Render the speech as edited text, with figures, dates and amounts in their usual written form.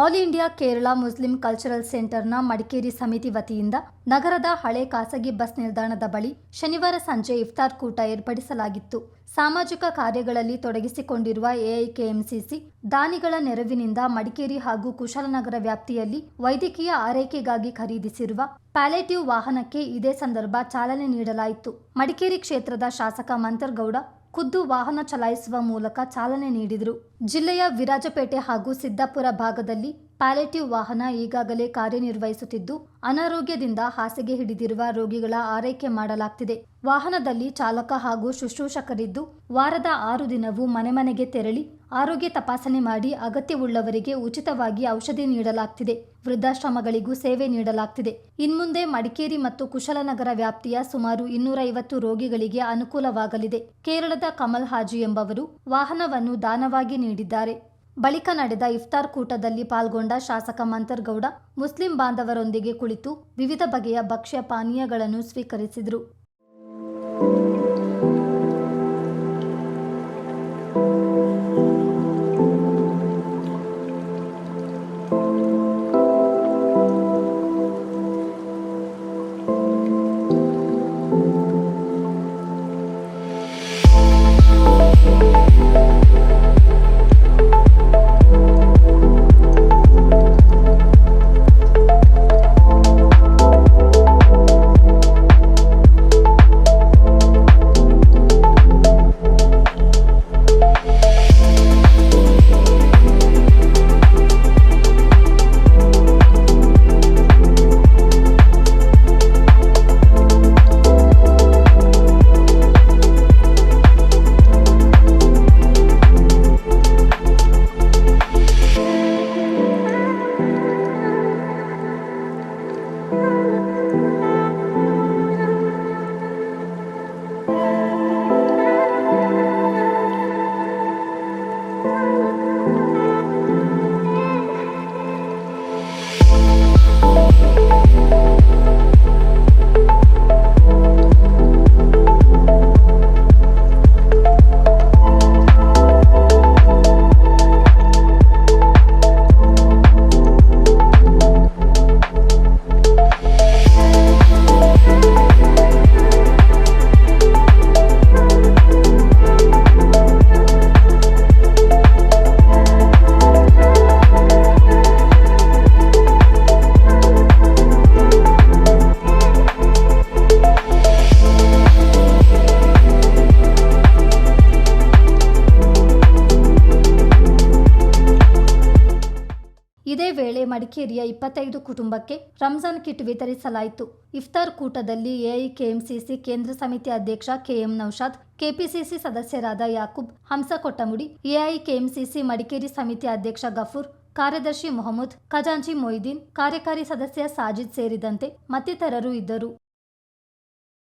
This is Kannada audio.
All India Kerala Muslim cultural ಸೆಂಟರ್ನ ಮಡಿಕೇರಿ ಸಮಿತಿ ವತಿಯಿಂದ ನಗರದ ಹಳೆ ಖಾಸಗಿ ಬಸ್ ನಿಲ್ದಾಣದ ಬಳಿ ಶನಿವಾರ ಸಂಜೆ ಇಫ್ತಾರ್ ಕೂಟ ಏರ್ಪಡಿಸಲಾಗಿತ್ತು. ಸಾಮಾಜಿಕ ಕಾರ್ಯಗಳಲ್ಲಿ ತೊಡಗಿಸಿಕೊಂಡಿರುವ ಎಐಕೆಎಂಸಿಸಿ ದಾನಿಗಳ ನೆರವಿನಿಂದ ಮಡಿಕೇರಿ ಹಾಗೂ ಕುಶಾಲನಗರ ವ್ಯಾಪ್ತಿಯಲ್ಲಿ ವೈದ್ಯಕೀಯ ಆರೈಕೆಗಾಗಿ ಖರೀದಿಸಿರುವ ಪ್ಯಾಲೇಟಿವ್ ವಾಹನಕ್ಕೆ ಇದೇ ಸಂದರ್ಭ ಚಾಲನೆ ನೀಡಲಾಯಿತು. ಮಡಿಕೇರಿ ಕ್ಷೇತ್ರದ ಶಾಸಕ ಮಂಥರ್ಗೌಡ ಖುದ್ದು ವಾಹನ ಚಲಾಯಿಸುವ ಮೂಲಕ ಚಾಲನೆ ನೀಡಿದರು. ಜಿಲ್ಲೆಯ ವಿರಾಜಪೇಟೆ ಹಾಗೂ ಸಿದ್ದಾಪುರ ಭಾಗದಲ್ಲಿ ಪ್ಯಾಲೇಟಿವ್ ವಾಹನ ಈಗಾಗಲೇ ಕಾರ್ಯನಿರ್ವಹಿಸುತ್ತಿದ್ದು, ಅನಾರೋಗ್ಯದಿಂದ ಹಾಸಿಗೆ ಹಿಡಿದಿರುವ ರೋಗಿಗಳ ಆರೈಕೆ ಮಾಡಲಾಗ್ತಿದೆ. ವಾಹನದಲ್ಲಿ ಚಾಲಕ ಹಾಗೂ ಶುಶ್ರೂಷಕರಿದ್ದು, ವಾರದ 6 ದಿನವೂ ಮನೆ ಮನೆಗೆ ತೆರಳಿ ಆರೋಗ್ಯ ತಪಾಸಣೆ ಮಾಡಿ ಅಗತ್ಯವುಳ್ಳವರಿಗೆ ಉಚಿತವಾಗಿ ಔಷಧಿ ನೀಡಲಾಗ್ತಿದೆ. ವೃದ್ಧಾಶ್ರಮಗಳಿಗೂ ಸೇವೆ ನೀಡಲಾಗ್ತಿದೆ. ಇನ್ಮುಂದೆ ಮಡಿಕೇರಿ ಮತ್ತು ಕುಶಾಲನಗರ ವ್ಯಾಪ್ತಿಯ ಸುಮಾರು 250 ರೋಗಿಗಳಿಗೆ ಅನುಕೂಲವಾಗಲಿದೆ. ಕೇರಳದ ಕಮಲ್ ಹಾಜಿ ಎಂಬವರು ವಾಹನವನ್ನು ದಾನವಾಗಿ ನೀಡಿದ್ದಾರೆ. ಬಳಿಕ ನಡೆದ ಇಫ್ತಾರ್ ಕೂಟದಲ್ಲಿ ಪಾಲ್ಗೊಂಡ ಶಾಸಕ ಮಂಥರ್ಗೌಡ ಮುಸ್ಲಿಂ ಬಾಂಧವರೊಂದಿಗೆ ಕುಳಿತು ವಿವಿಧ ಬಗೆಯ ಭಕ್ಷ್ಯ ಪಾನೀಯಗಳನ್ನು ಸ್ವೀಕರಿಸಿದರು. ಇದೇ ವೇಳೆ ಮಡಿಕೇರಿಯ 25 ಕುಟುಂಬಕ್ಕೆ ರಂಜಾನ್ ಕಿಟ್ ವಿತರಿಸಲಾಯಿತು. ಇಫ್ತಾರ್ ಕೂಟದಲ್ಲಿ ಎಐಕೆಎಂಸಿಸಿ ಕೇಂದ್ರ ಸಮಿತಿ ಅಧ್ಯಕ್ಷ ಕೆಎಂ ನೌಶಾದ್, ಕೆಪಿಸಿಸಿ ಸದಸ್ಯರಾದ ಯಾಕೂಬ್, ಹಂಸ ಕೊಟ್ಟಮುಡಿ, ಎಐಕೆಎಂಸಿಸಿ ಮಡಿಕೇರಿ ಸಮಿತಿ ಅಧ್ಯಕ್ಷ ಗಫೂರ್, ಕಾರ್ಯದರ್ಶಿ ಮೊಹಮ್ಮದ್, ಖಜಾಂಚಿ ಮೊಯ್ದೀನ್, ಕಾರ್ಯಕಾರಿ ಸದಸ್ಯ ಸಾಜಿದ್ ಸೇರಿದಂತೆ ಮತ್ತಿತರರು ಇದ್ದರು.